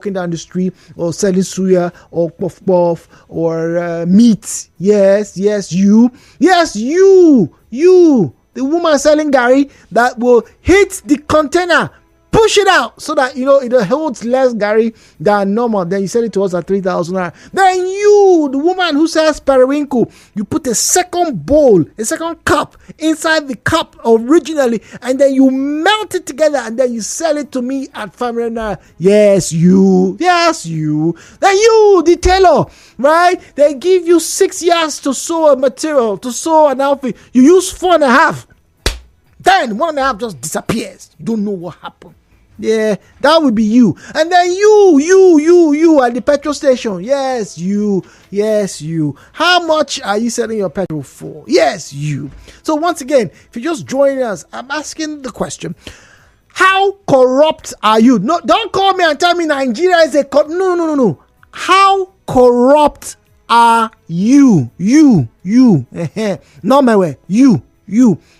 walking down the street or selling suya or puff puff or meat. Yes, you. The woman selling gari that will hit the container, push it out so that it holds less gari than normal. Then you sell it to us at 3,000 naira. Then you, the woman who sells periwinkle, you put a second bowl, a second cup inside the cup originally, and then you melt it together, and then you sell it to me at 500 naira. Yes, you. Then you, the tailor, right? They give you 6 years to sew a material, to sew an outfit. You use 4.5. Then 1.5 just disappears. You don't know what happened. Yeah, that would be you. And then you at the petrol station. Yes, you. How much are you selling your petrol for? Yes, you. So once again, if you're just joining us, I'm asking the question: how corrupt are you? No, don't call me and tell me Nigeria is a no. How corrupt are you? Not my way. You.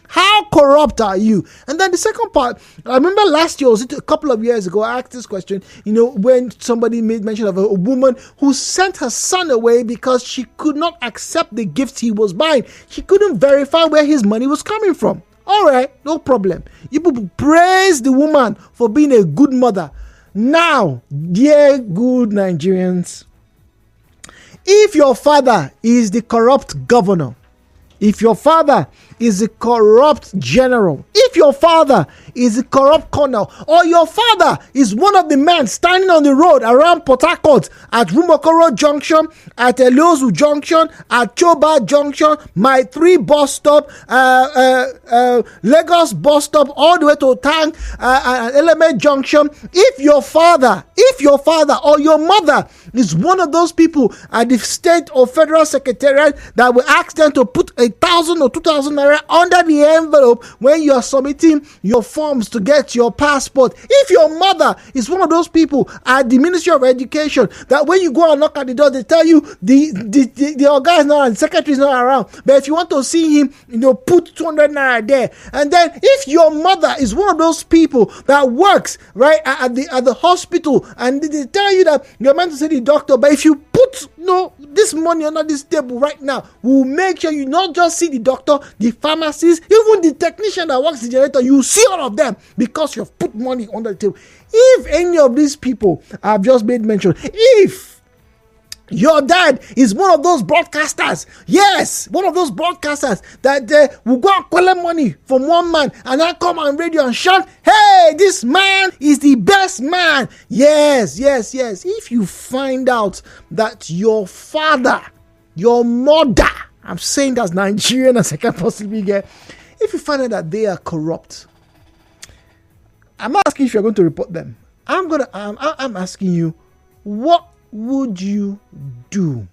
How corrupt are you? And then the second part, I remember last year, a couple of years ago, I asked this question, when somebody made mention of a woman who sent her son away because she could not accept the gifts he was buying. She couldn't verify where his money was coming from. All right, no problem. You praise the woman for being a good mother. Now, dear good Nigerians, if your father is the corrupt governor, if your father is a corrupt general, if your father is a corrupt colonel, or your father is one of the men standing on the road around Port Harcourt, at Rumokoro Junction, at Eliozu Junction, at Choba Junction, my 3 bus stop, Lagos bus stop, all the way to Tang, Element Junction, if your father or your mother is one of those people at the state or federal secretariat that will ask them to put 1,000 or 2,000 naira under the envelope when you are submitting your forms to get your passport. If your mother is one of those people at the Ministry of Education that when you go and knock at the door, they tell you the guy is not around, the secretary is not around, but if you want to see him, put 200 naira there. And then if your mother is one of those people that works right at the hospital, and they tell you that you're meant to see the doctor, but if you put this money under this table right now, we'll make sure you not just see the doctor, the pharmacist, even the technician that works the generator, you see all of them because you've put money under the table. If any of these people I've just made mention, if your dad is one of those broadcasters, yes, one of those broadcasters that will go and collect money from one man and then come on radio and shout, hey, this man is the best man. Yes. If you find out that your father, your mother, I'm saying that's Nigerian as I can possibly get, if you find out that they are corrupt, I'm not asking if you're going to report them. I'm asking you, what would you do?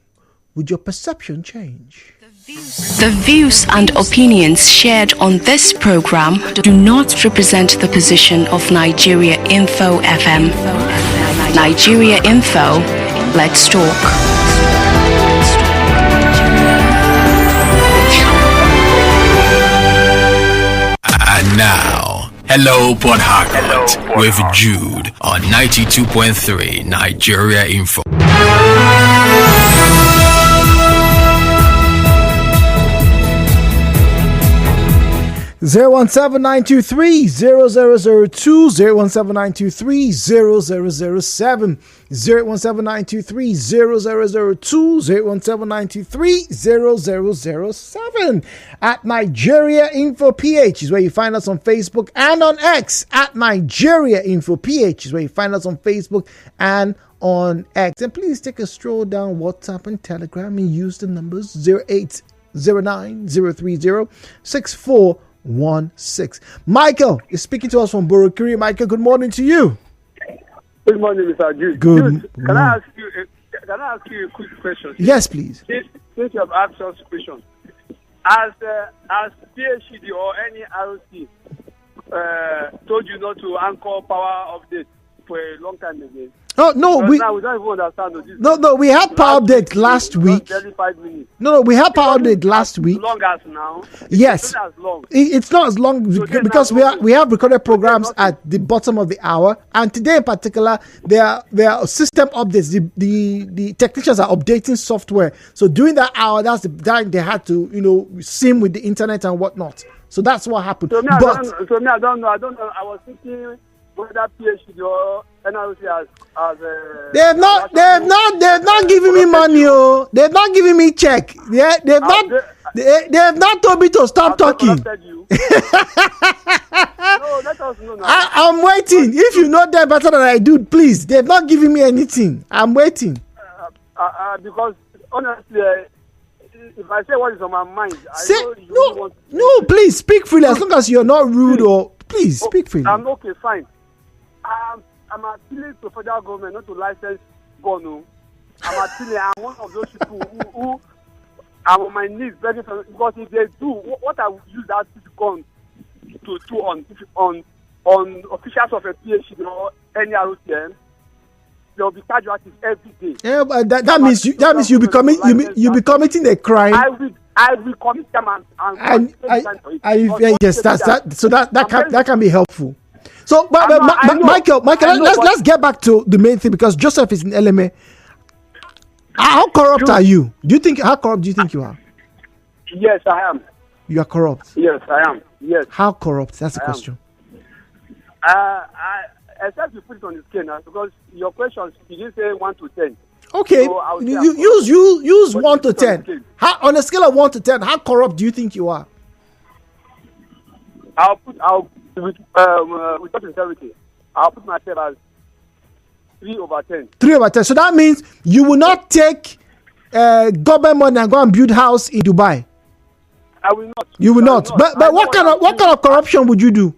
Would your perception change? The views and opinions shared on this program do not represent the position of Nigeriainfo FM. Nigeriainfo, let's talk. And now, hello Port Harcourt with Jude on 92.3 Nigeriainfo. 017-923-0002, 017-923-0007, 017-923-0002, 017-923-0007. At Nigeriainfo PH is where you find us on Facebook and on X. At Nigeriainfo PH is where you find us on Facebook and on X. And please take a stroll down WhatsApp and Telegram and use the numbers 0809-030-6416. Michael is speaking to us from Borokiri. Michael, good morning to you. Good morning, Mr. Jude. Good. Can I ask you a quick question? Yes, please. Since you have asked us questions, as PhD or any ROC told you not to anchor power update for a long time again? Oh no, now we don't even understand. No, we had power update last week. 5 minutes. No, we had power update last week. As long as now. Yes, as long. It's not as long because we have recorded programs at the bottom of the hour, and today in particular there are system updates. The technicians are updating software. So during that hour, that's the time they had to sim with the internet and whatnot. So that's what happened. So I don't know. I was thinking whether PhD or NRC as they've not given me money. Oh, they've not given me check. Yeah, they've not told me to stop talking. No, let us know now. I'm waiting. If you know that better than I do, please. They've not given me anything. I'm waiting. Because honestly, if I say what is on my mind, no, please speak freely. As long as you're not rude or please speak freely. I'm okay, fine. I'm appealing to federal government not to license gun. I'm appealing. I'm one of those people who are on my knees begging for, because if they do, what I would use that gun to do on officials of a PhD or any ROTM, there will be casualties every day. Yeah, but that means you be committing a crime. I will commit them and yes, that can be helpful. So, but Michael, let's get back to the main thing, because Joseph is in LMA. How corrupt are you? How corrupt do you think you are? Yes, I am. You are corrupt. Yes, I am. Yes. How corrupt? That's the question. Except you put it on the scale now, because your questions you didn't say 1 to 10. Okay, so you use 1 to 10. On a scale of 1 to 10, how corrupt do you think you are? With sincerity, I'll put myself as 3 over 10. 3 over 10. So that means you will not take government money and go and build house in Dubai. I will not. You will not. But what kind of corruption would you do?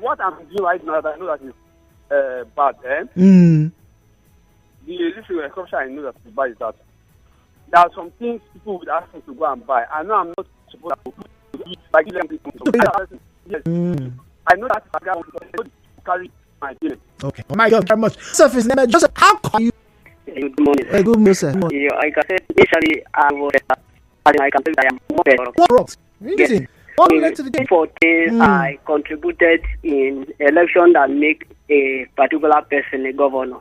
What I'm doing right now, that I know that is bad. The issue of corruption I know that is bad is that there are some things people would ask me to go and buy. I know I'm not supposed to do it, like giving them yes. I know that I got to carry my bill. Okay. Oh my God, very much. Joseph, how can you? Good morning. Good morning, sir. Yeah, I can say initially I was. I can say I am more corrupt. Interesting. I contributed in election that make a particular person a governor.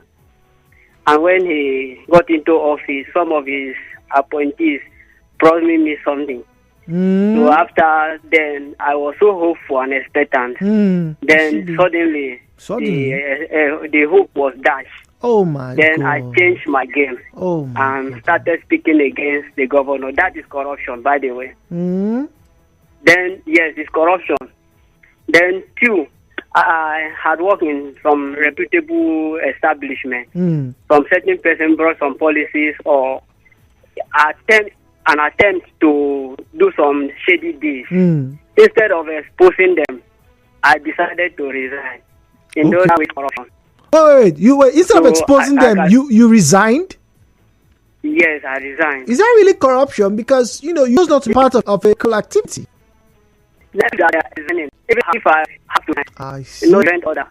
And when he got into office, some of his appointees promised me something. So after then, I was so hopeful and expectant. Then suddenly the hope was dashed. Oh my Then God. I changed my game and started speaking against the governor. That is corruption, by the way. Then, yes, it's corruption. Then, 2, I had worked in some reputable establishment. Some certain person brought some policies or an attempt to do some shady deeds. Instead of exposing them, I decided to resign. In those with corruption. Wait, instead of exposing them, you resigned? Yes, I resigned. Is that really corruption? Because you're not part of a activity. Even if I have to, rent order.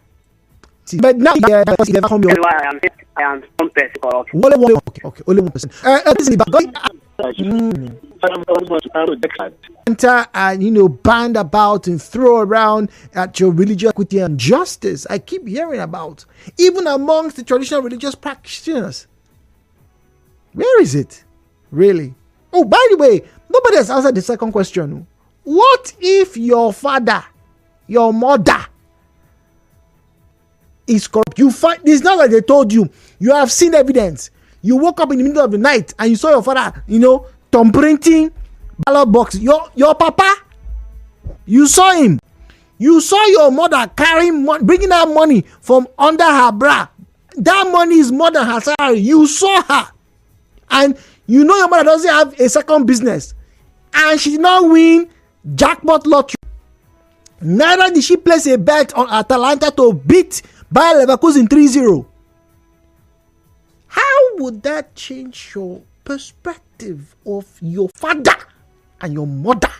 But now, that's why I am some person corrupt. Okay, only 1%. Enter and band about and throw around at your religious equity and justice. I keep hearing about, even amongst the traditional religious practitioners. Where is it? Really? Oh, by the way, nobody has answered the second question. What if your father, your mother is corrupt? You find it's not like they told you. You have seen evidence. You woke up in the middle of the night and you saw your father, thumb printing ballot box. Your papa, you saw him. You saw your mother bringing out money from under her bra. That money is more than her salary. You saw her, and your mother doesn't have a second business, and she did not win jackpot lottery. Neither did she place a bet on Atalanta to beat Bayer Leverkusen 3-0. How would that change your perspective of your father and your mother?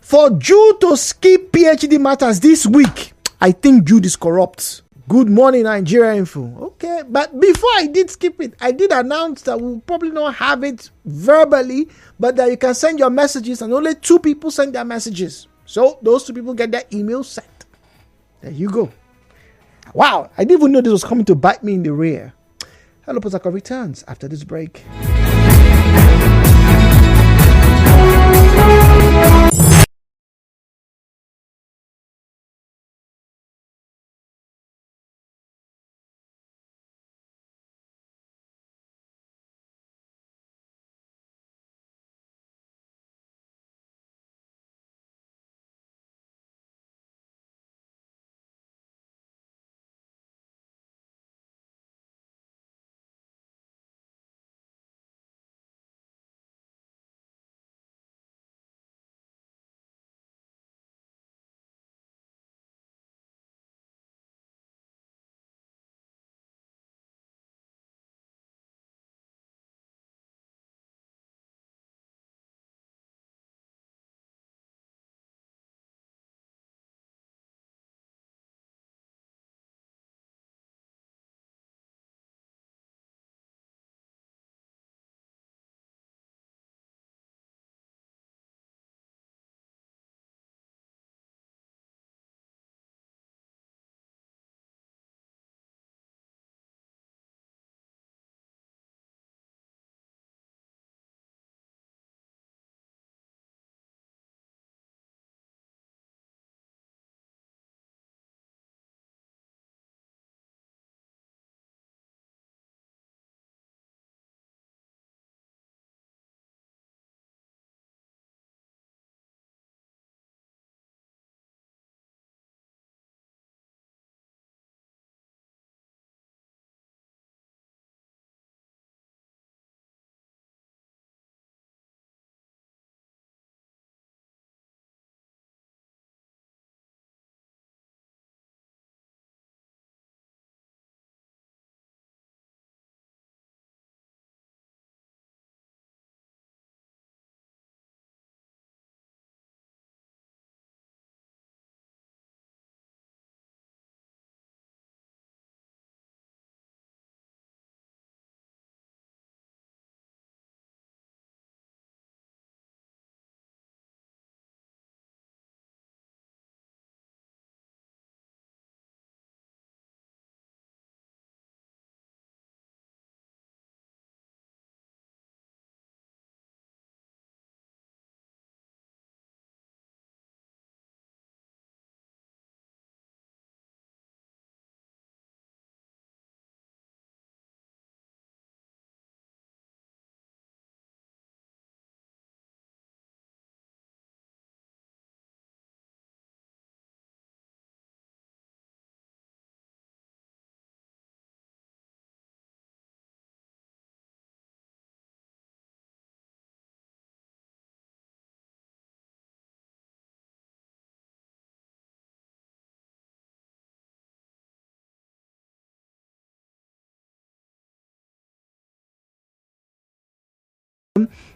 For Jude to skip PhD matters this week, I think Jude is corrupt. Good morning, Nigeriainfo. Okay, but before I did skip it, I did announce that we'll probably not have it verbally, but that you can send your messages, and only 2 people send their messages. So those 2 people get their email sent. There you go. Wow, I didn't even know this was coming to bite me in the rear. Hello, Port Harcourt returns after this break.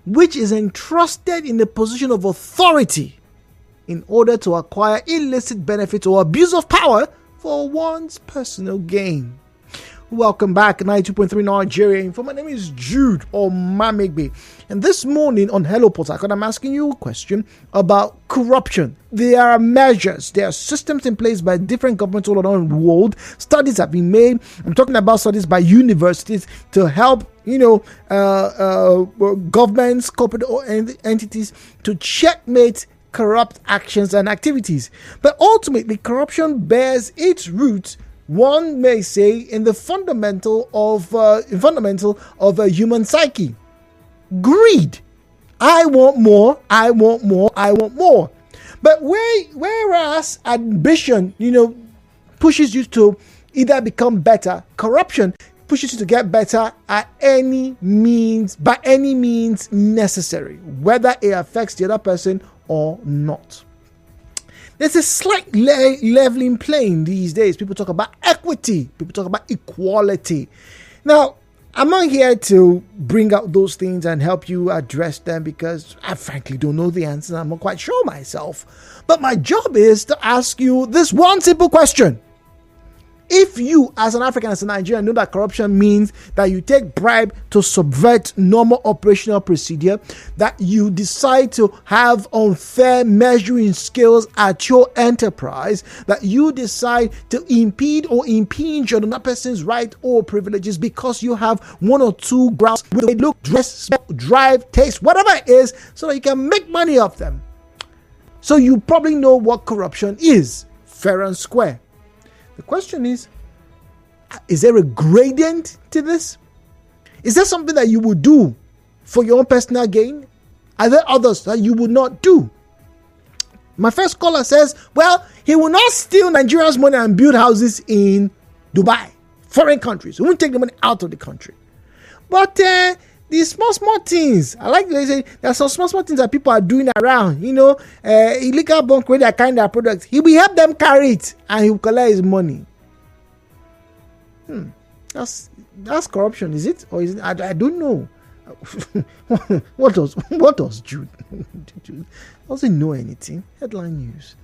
Which is entrusted in a position of authority in order to acquire illicit benefits or abuse of power for one's personal gain. Welcome back, 92.3 Nigeriainfo. My name is Jude Omamegbe, and this morning on Hello Port Harcourt, I'm asking you a question about corruption. There are measures, there are systems in place by different governments all around the world. Studies have been made. I'm talking about studies by universities to help, governments, corporate entities to checkmate corrupt actions and activities. But ultimately, corruption bears its roots, one may say, in the fundamental of a human psyche. Greed. I want more, I want more, I want more. But whereas ambition, pushes you to either become better, corruption pushes you to get better by any means necessary, whether it affects the other person or not. There's a slight leveling playing these days. People talk about equity. People talk about equality. Now, I'm not here to bring out those things and help you address them because I frankly don't know the answer. I'm not quite sure myself. But my job is to ask you this one simple question. If you, as an African, as a Nigerian, know that corruption means that you take bribe to subvert normal operational procedure, that you decide to have unfair measuring scales at your enterprise, that you decide to impede or impinge on another person's right or privileges because you have one or two grounds with a look, dress, smell, drive, taste, whatever it is, so that you can make money off them. So you probably know what corruption is, fair and square. The question is there a gradient to this? Is there something that you would do for your own personal gain? Are there others that you would not do? My first caller says, well, he will not steal Nigeria's money and build houses in Dubai, foreign countries. He won't take the money out of the country. But these small things, I like to say, there are some small things that people are doing around, illegal bunk with their kind of products. He will help them carry it and he will collect his money. That's corruption, is it? Or is it? I don't know. What does Jude? Jude doesn't know anything. Headline news.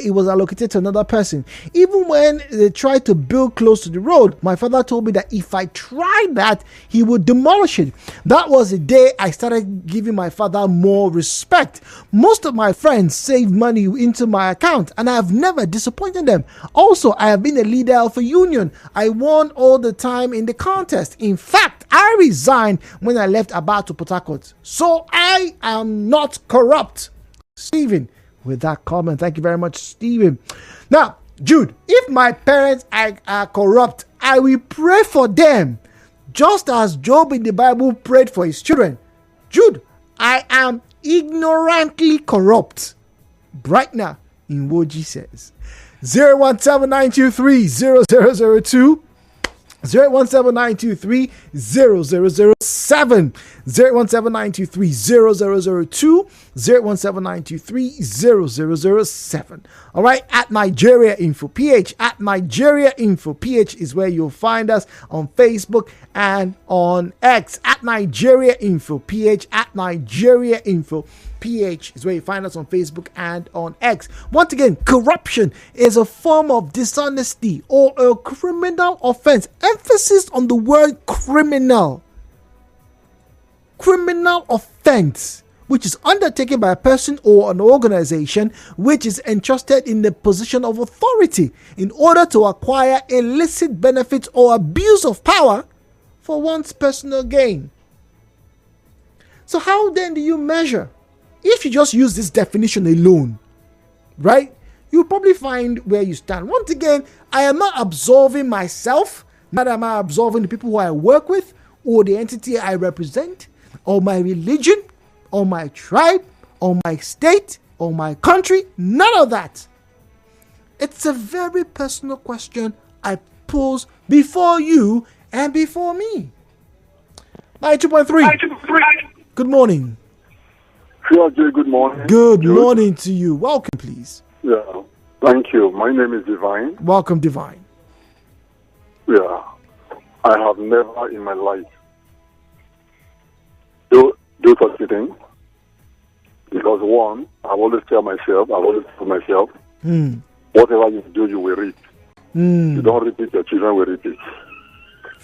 it was allocated to another person. Even when they tried to build close to the road, my father told me that if I tried that, he would demolish it. That was the day I started giving my father more respect. Most of my friends saved money into my account, and I have never disappointed them. Also, I have been a leader of a union. I won all the time in the contest. In fact, I resigned when I left Aba to Port Harcourt. So I am not corrupt. Stephen, with that comment. Thank you very much, Stephen. Now, Jude, if my parents are corrupt, I will pray for them, just as Job in the Bible prayed for his children. Jude, I am ignorantly corrupt. Brightener in Woji says 017-923-0002, 017-923-0007, 017-923-0002, 017-923-0007. All right, at Nigeriainfo PH, at Nigeriainfo PH is where you'll find us on Facebook and on X, at Nigeriainfo PH, at Nigeriainfo PH is where you find us on Facebook and on X. Once again, corruption is a form of dishonesty or a criminal offense. Emphasis on the word criminal. Criminal offense, which is undertaken by a person or an organization which is entrusted in the position of authority in order to acquire illicit benefits or abuse of power for one's personal gain. So how then do you measure? If you just use this definition alone, right, you'll probably find where you stand. Once again, I am not absolving myself, neither am I absolving the people who I work with, or the entity I represent, or my religion, or my tribe, or my state, or my country. None of that. It's a very personal question I pose before you and before me. 92.3. Good morning. Sure, Jay, good morning. Good morning to you. Welcome, please. Yeah, thank you. My name is Divine. Welcome, Divine. Yeah, I have never in my life do such a thing. Because one, I always tell myself, whatever you do, you will reap. You don't repeat, your children will repeat.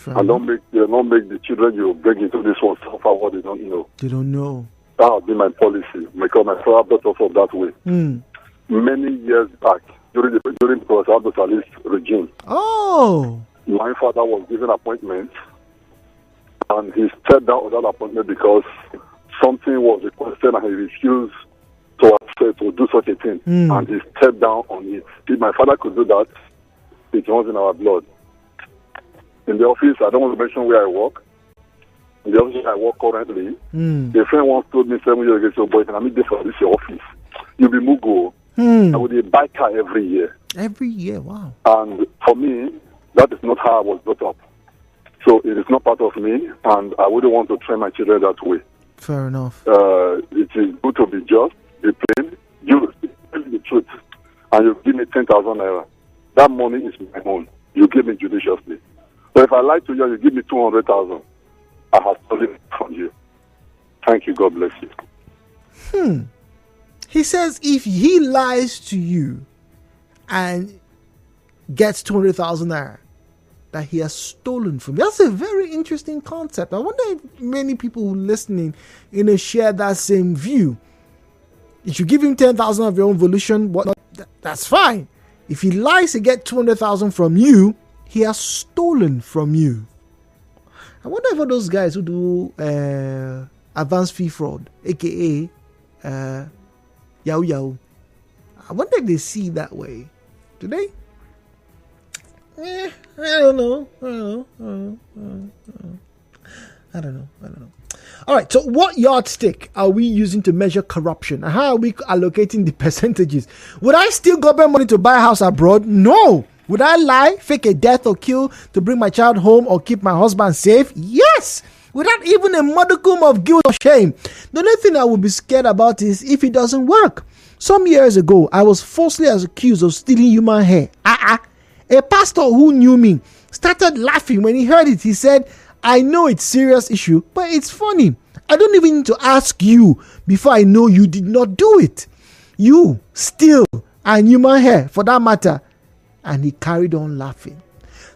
And don't make the children you bring into this world suffer what they don't know. They don't know. That has been my policy, because my father brought us up that way. Many years back, during the Professor Abdul Salih's regime, my father was given appointments, and he stepped down on that appointment because something was requested and he refused to accept or do such a thing, and he stepped down on it. If my father could do that, it was in our blood. In the office, I don't want to mention where I work. In the office I work currently, a friend once told me 7 years ago, boy, can I meet this for this office? You'll be Mugo. I would buy car every year. Every year, wow. And for me, that is not how I was brought up. So it is not part of me, and I wouldn't want to train my children that way. Fair enough. It is good to be just, be plain. You tell me the truth, and you give me 10,000 naira. That money is my own. You give me judiciously. But if I lie to you, you give me 200,000. I have stolen it from you. Thank you. God bless you. He says if he lies to you and gets 200,000 naira, that he has stolen from you. That's a very interesting concept. I wonder if many people listening, share that same view. If you give him 10,000 of your own volition, that's fine. If he lies to get 200,000 from you, he has stolen from you. I wonder if all those guys who do advanced fee fraud, aka Yahoo, I wonder if they see it that way. Do they? I don't know. I don't know. All right, so what yardstick are we using to measure corruption? And how are we allocating the percentages? Would I steal government money to buy a house abroad? No. Would I lie, fake a death or kill to bring my child home or keep my husband safe? Yes. Without even a modicum of guilt or shame. The only thing I would be scared about is if it doesn't work. Some years ago, I was falsely accused of stealing human hair. A pastor who knew me started laughing when he heard it. He said, I know it's a serious issue, but it's funny. I don't even need to ask you before I know you did not do it. You steal and human hair for that matter. And he carried on laughing.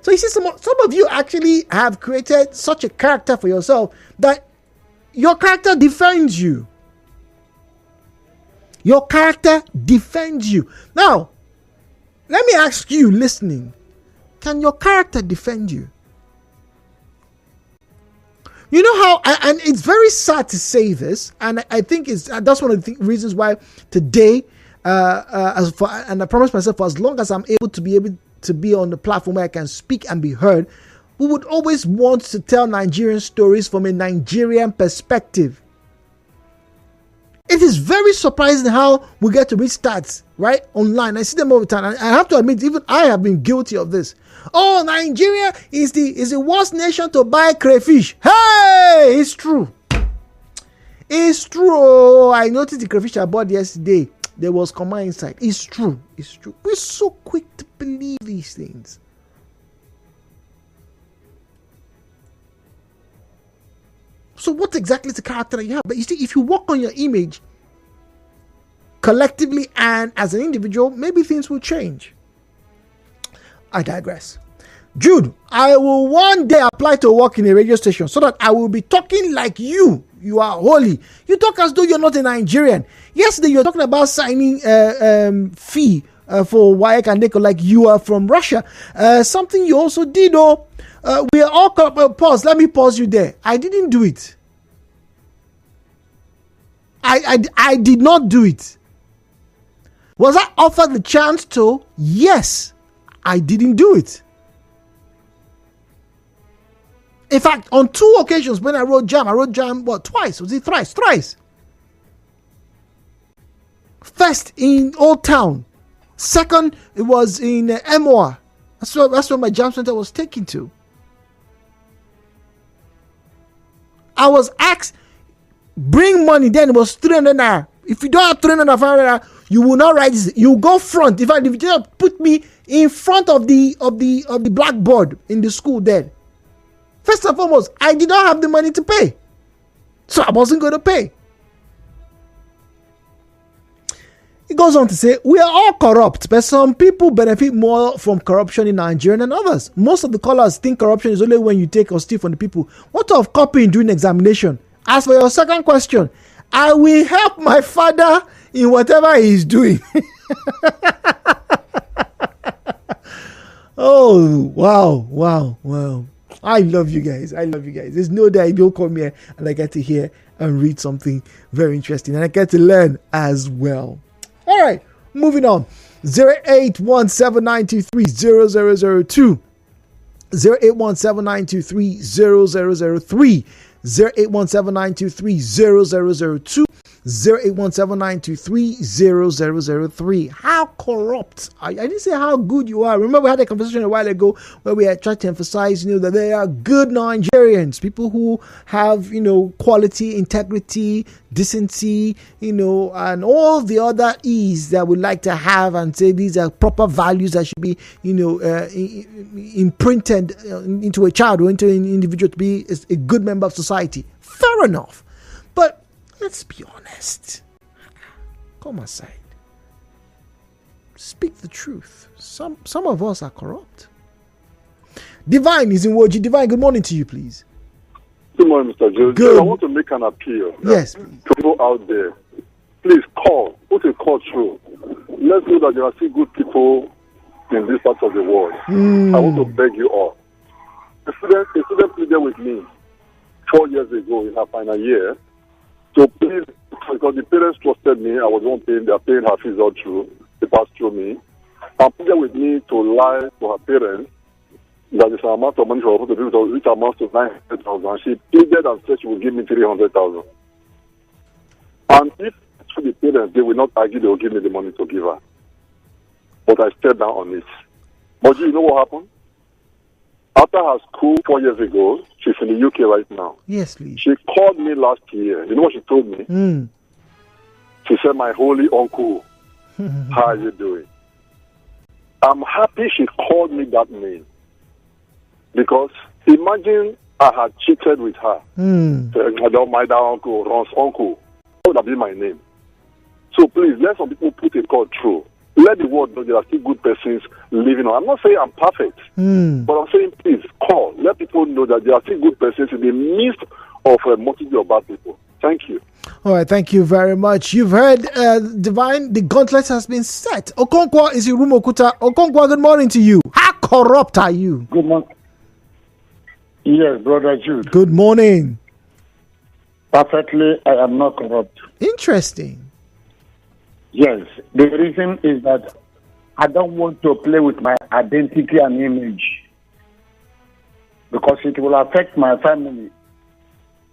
So you see, some of you actually have created such a character for yourself that your character defends you. Your character defends you. Now, let me ask you listening, can your character defend you? You know how, and it's very sad to say this, and I think that's one of the reasons why today, and I promise myself, for as long as I'm able to be on the platform where I can speak and be heard, we would always want to tell Nigerian stories from a Nigerian perspective. It is very surprising how we get to read stats, right, online. I see them all the time. And I have to admit, even I have been guilty of this. Oh, Nigeria is the worst nation to buy crayfish. Hey, it's true. It's true. Oh, I noticed the crayfish I bought yesterday. There was comma inside. It's true. It's true. We're so quick to believe these things. So what exactly is the character that you have? But you see, if you work on your image collectively and as an individual, maybe things will change. I digress. Jude, I will one day apply to work in a radio station so that I will be talking like you. You are holy. You talk as though you're not a Nigerian. Yesterday, you're talking about signing fee for WAEC and NECO like you are from Russia. Something you also did, we are all pause. Let me pause you there. I didn't do it. I did not do it. Was I offered the chance to? Yes. I didn't do it. In fact, on 2 occasions when I wrote jam, what, twice? Was it thrice? Thrice. First in Old Town. Second, it was in Emoa. That's where my jam center was taken to. I was asked, bring money. Then it was 300 naira. If you don't have 300 naira, you will not write this. You go front. In fact, if you just put me in front of the blackboard in the school then. First and foremost, I did not have the money to pay. So I wasn't going to pay. It goes on to say, we are all corrupt, but some people benefit more from corruption in Nigeria than others. Most of the callers think corruption is only when you take or steal from the people. What of copying during examination? As for your second question, I will help my father in whatever he is doing. Oh, wow. I love you guys. There's no day I don't come here and I get to hear and read something very interesting. And I get to learn as well. All right, moving on. 081792300002. 081792300003. 081792300002. 081792300003. How corrupt? I didn't say how good you are. Remember we had a conversation a while ago where we had tried to emphasize, that they are good Nigerians, people who have, quality, integrity, decency, and all the other E's that we like to have and say these are proper values that should be, imprinted into a child or into an individual to be a good member of society. Fair enough. But let's be honest. Come aside. Speak the truth. Some of us are corrupt. Divine is in Woji. Divine, good morning to you, please. Good morning, Mr. Joe. Good. I want to make an appeal. Yes. People out there, please call. Put a call through. Let's know that there are still good people in this part of the world. I want to beg you all. A student pleaded with me 4 years ago in her final year. So please, because the parents trusted me, I was the one paying. They are paying her fees all through. They passed through me. And pleaded with me to lie to her parents that is an amount of money for her to do, which amounts to 900,000. She pleaded and said she would give me 300,000. And if to the parents, they will not argue, they will give me the money to give her. But I stepped down on it. But you know what happened? After her school 4 years ago, she's in the UK right now. Yes, please. She called me last year. You know what she told me? She said, my holy uncle, how are you doing? I'm happy she called me that name. Because imagine I had cheated with her. I don't mind that uncle, Ron's uncle. That would have been my name. So please, let some people put a call through. let the world know there are still good persons living on. I'm not saying I'm perfect, but I'm saying please call. Let people know that there are still good persons in the midst of a multitude of bad people. Thank you. All right, thank you very much. You've heard Divine, the gauntlet has been set. Okonkwo is in room Okuta. Okonkwo, good morning to you. How corrupt are you? Good morning. Yes, Brother Jude. Good morning. Perfectly, I am not corrupt. Interesting. Yes, the reason is that I don't want to play with my identity and image because it will affect my family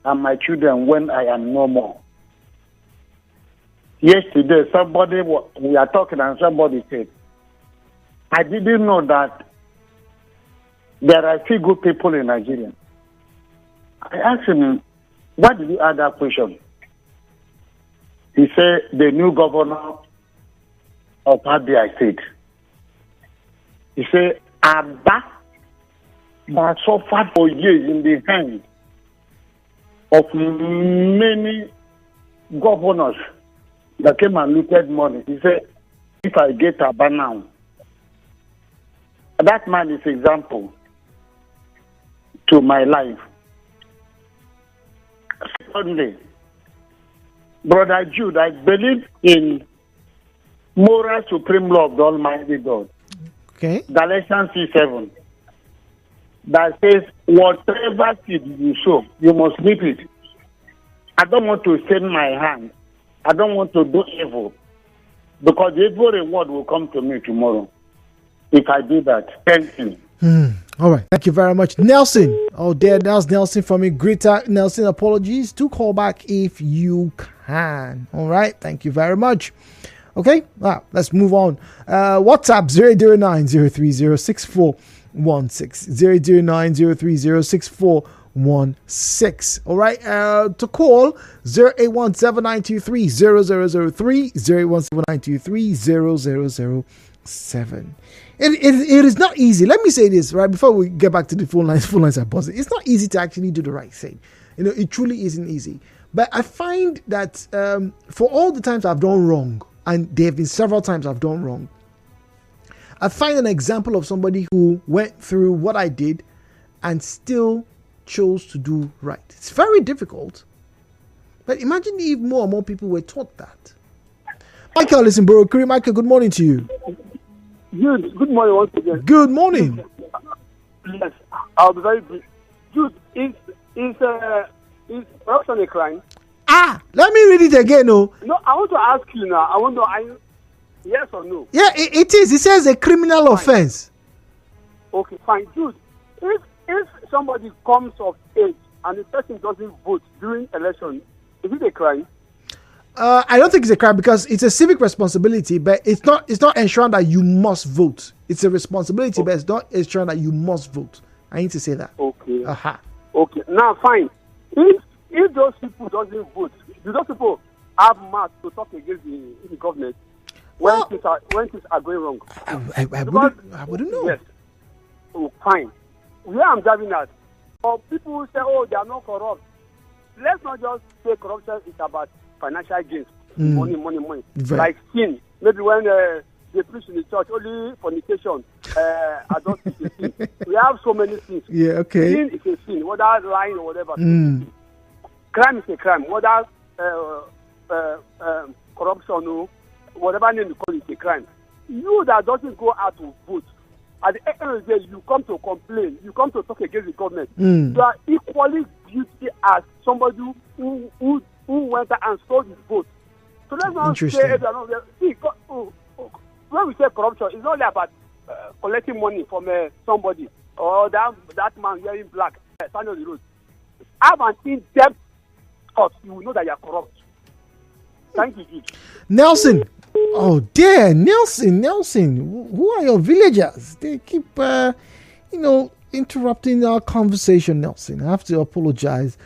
and my children when I am no more. Yesterday, we are talking and somebody said, I didn't know that there are few good people in Nigeria. I asked him, why did you ask that question? He said, the new governor of Abia State. He said, Abba that suffered for years in the hands of many governors that came and looted money. He said, if I get Abba now, that man is example to my life. Secondly, Brother Jude, I believe in moral supreme law of the Almighty God. Okay. Galatians 3:7. That says, whatever seed you sow, you must reap it. I don't want to stain my hand. I don't want to do evil. Because the evil reward will come to me tomorrow. If I do that, thank you. All right. Thank you very much. Nelson. Oh, there. That's Nelson from me. Greater Nelson, apologies. Do call back if you can. All right. Thank you very much. Okay. Wow. Let's move on. WhatsApp 009-030-6416. 009-030-6416. All right. To call 08179230003, 08179230007. It is not easy. Let me say this right before we get back to the phone lines. Phone lines are buzzing. It's not easy to actually do the right thing. You know, it truly isn't easy. But I find that for all the times I've done wrong, and there have been several times I've done wrong, I find an example of somebody who went through what I did and still chose to do right. It's very difficult. But imagine if more and more people were taught that. Michael, listen, bro. Michael, good morning to you. Good morning once again. Good morning. Yes, I'll be very brief. Jude, is corruption a crime? Let me read it again. No, I want to ask you now. I want to yes or no? Yeah, it is. It says a criminal offense. Okay, fine. Jude, if somebody comes of age and the person doesn't vote during election, is it a crime? I don't think it's a crime because it's a civic responsibility, but it's not ensuring that you must vote. It's a responsibility, but it's not ensuring that you must vote. I need to say that. Okay. Okay. Now, fine. If those people doesn't vote, do those people have mouth to talk against the government when things are going wrong? I wouldn't know. Yes. Oh, fine. Where I'm driving at, or people who say, oh, they are not corrupt. Let's not just say corruption is about financial gains, money. Right. Like sin. Maybe when they preach in the church, only fornication, adultery is a sin. We have so many things. Yeah, okay. Sin is a sin, whether lying or whatever. Crime is a crime, whether corruption or whatever name you call it, a crime. You that doesn't go out to vote, at the end of the day, you come to complain, you come to talk against the government. You are equally guilty as somebody who went out and stole his vote. So let's not say, when we say corruption, it's not only about collecting money from somebody or that man wearing black standing on the road. Have an in-depth thought, you will know that you are corrupt. Thank you, Jude. Nelson. Oh dear, Nelson. Who are your villagers? They keep, interrupting our conversation, Nelson. I have to apologize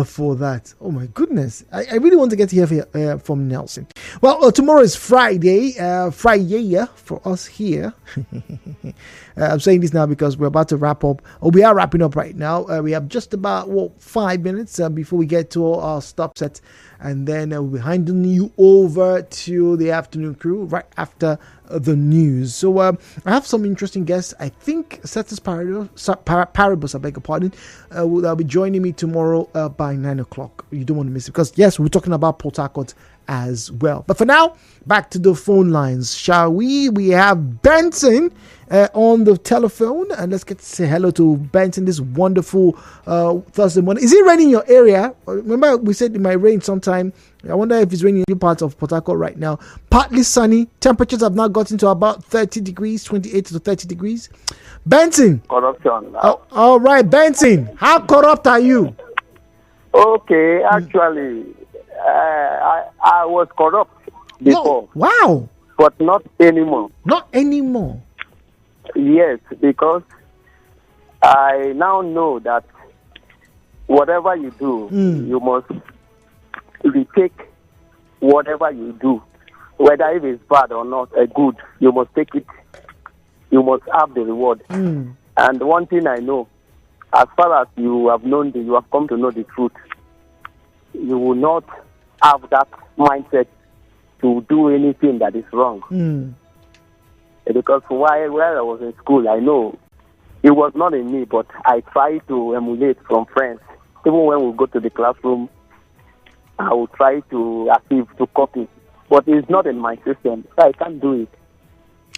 for that. Oh my goodness. I really want to get to hear from Nelson. Well, tomorrow is Friday for us here. I'm saying this now because we're about to wrap up, or we are wrapping up right now. We have just about 5 minutes before we get to our stop set and then we'll be handing you over to the afternoon crew right after the news. So I have some interesting guests. I think Cetus Paribus, I beg your pardon, will be joining me tomorrow by 9 o'clock. You don't want to miss it, because yes, we're talking about Port Harcourt as well. But for now, back to the phone lines, shall we? We have Benson on the telephone, and let's get to say hello to Benson this wonderful Thursday morning. Is it raining in your area? Remember we said it might rain sometime. I wonder if it's raining in your parts of Port Harcourt right now. Partly sunny. Temperatures have now gotten to about 30 degrees, 28 to 30 degrees. Benson. Corruption. All right, Benson. How corrupt are you? Okay, actually, I was corrupt before. No. Wow. But not anymore. Not anymore. Yes, because I now know that whatever you do, you must retake whatever you do, whether if it's bad or not, a good, you must take it. You must have the reward. And one thing I know, as far as you have come to know the truth, you will not have that mindset to do anything that is wrong. Because while I was in school, I know it was not in me, but I tried to emulate from friends. Even when we go to the classroom, I will try to achieve, to copy. But it's not in my system, so I can't do it.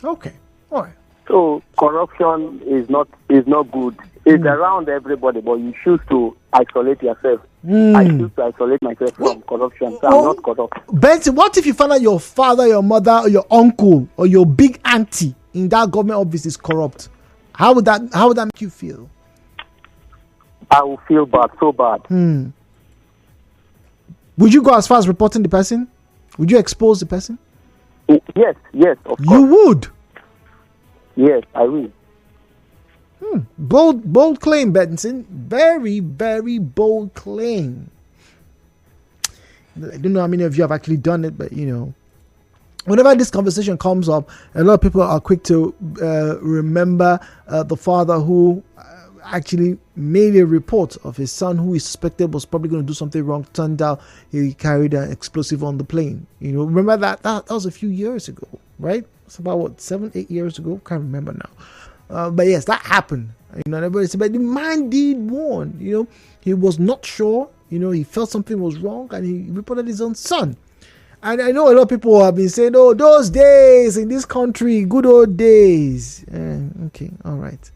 Okay, all right. So corruption is not good. It's around everybody, but you choose to isolate yourself. I choose to isolate myself from corruption, so I'm not corrupt. Benson, what if you find out your father, your mother, or your uncle, or your big auntie in that government office is corrupt? How would that make you feel? I will feel bad, so bad. Would you go as far as reporting the person? Would you expose the person? Yes, of course. You would? Yes, I will. Bold claim, Benson. Very, very bold claim. I don't know how many of you have actually done it, but whenever this conversation comes up, a lot of people are quick to remember the father who actually made a report of his son who he suspected was probably going to do something wrong. Turned out he carried an explosive on the plane. Remember that was a few years ago, right? It's about 7-8 years ago. Can't remember now. But yes, that happened. Everybody said, but the man did warn. He was not sure. He felt something was wrong, and he reported his own son. And I know a lot of people have been saying, "Oh, those days in this country, good old days." Okay, all right.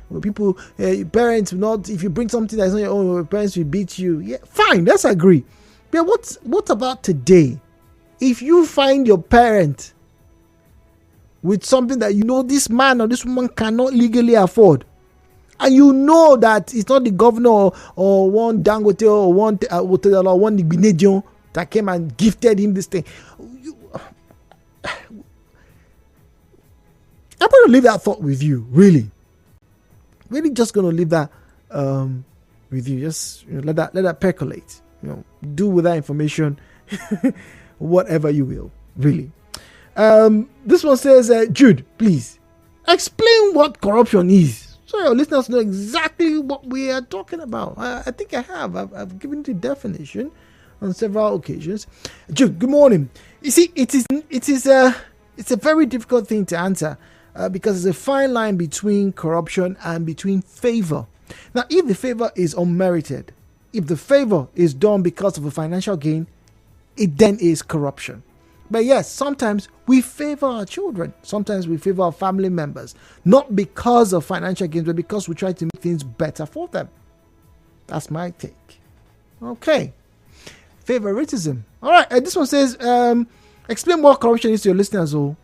Well, people, parents will not. If you bring something that's not your own, your parents will beat you. Yeah, fine. Let's agree. But what about today? If you find your parent with something that this man or this woman cannot legally afford, and that it's not the governor or one Dangote or one Hotel or one Igbinedion that came and gifted him this thing, I'm going to leave that thought with you. Really just going to leave that with you. Just let that percolate. Do with that information whatever you will. Really. This one says, Jude, please explain what corruption is, so your listeners know exactly what we are talking about. I think I have. I've given the definition on several occasions. Jude, good morning. You see, it's a very difficult thing to answer because there's a fine line between corruption and between favor. Now, if the favor is unmerited, if the favor is done because of a financial gain, it then is corruption. But yes, sometimes we favor our children. Sometimes we favor our family members. Not because of financial gains, but because we try to make things better for them. That's my take. Okay. Favoritism. All right. This one says, explain what corruption is to your listeners, so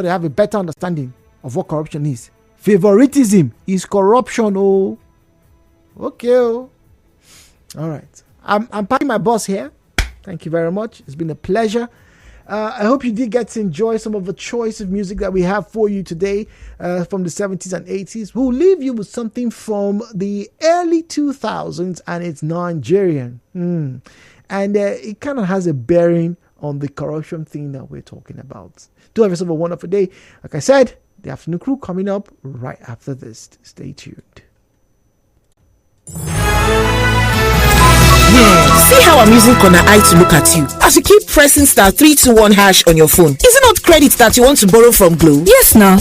they have a better understanding of what corruption is. Favoritism is corruption. Okay. All right. I'm packing my boss here. Thank you very much. It's been a pleasure. I hope you did get to enjoy some of the choice of music that we have for you today from the 70s and 80s. We'll leave you with something from the early 2000s, and it's Nigerian. And it kind of has a bearing on the corruption thing that we're talking about. Do have yourself a wonderful day. Like I said, the afternoon crew coming up right after this. Stay tuned. Yes, See how I'm using corner eye to look at you as you keep pressing *321# on your phone. Is it not credit that you want to borrow from Glow? Yes, now.